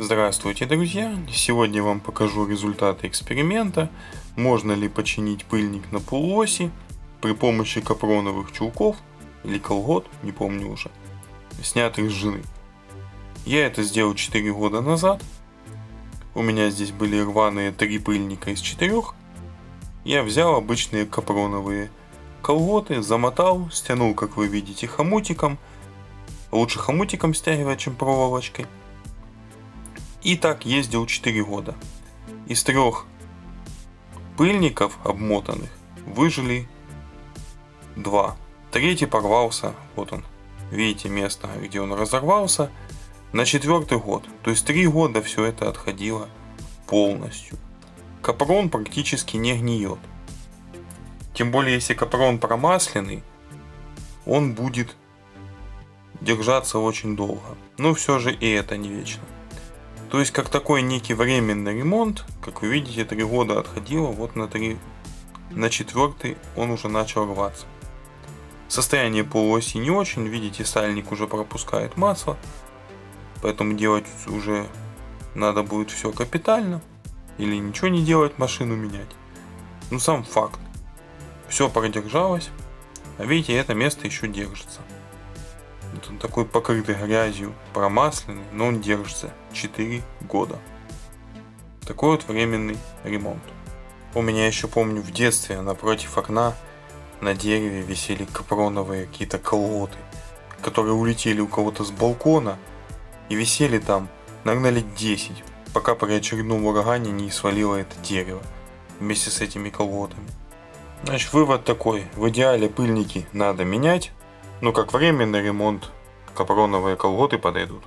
Здравствуйте, друзья! Сегодня я вам покажу результаты эксперимента, можно ли починить пыльник на полуоси при помощи капроновых чулков или колгот, не помню уже, снятых с жены. Я это сделал 4 года назад. У меня здесь были рваные 3 пыльника из 4. Я взял обычные капроновые колготы, замотал, стянул, как вы видите, хомутиком. Лучше хомутиком стягивать, чем проволочкой. И так ездил 4 года. Из 3 пыльников обмотанных выжили 2. Третий порвался, вот он, видите место, где он разорвался, на 4-й год. То есть 3 года все это отходило полностью. Капрон практически не гниет. Тем более, если капрон промасленный, он будет держаться очень долго. Но все же и это не вечно. То есть, как такой некий временный ремонт, как вы видите, 3 года отходило, вот на 4-й он уже начал рваться. Состояние полуоси не очень, видите, сальник уже пропускает масло, поэтому делать уже надо будет все капитально, или ничего не делать, машину менять. Но сам факт, все продержалось, а видите, это место еще держится. Он такой покрытый грязью, промасленный, но он держится 4 года. Такой вот временный ремонт. У меня еще помню в детстве напротив окна на дереве висели капроновые какие-то колготы, которые улетели у кого-то с балкона и висели там, наверное, лет 10, пока при очередном урагане не свалило это дерево вместе с этими колготами. Значит, вывод такой: в идеале пыльники надо менять, но как временный ремонт капроновые колготы подойдут.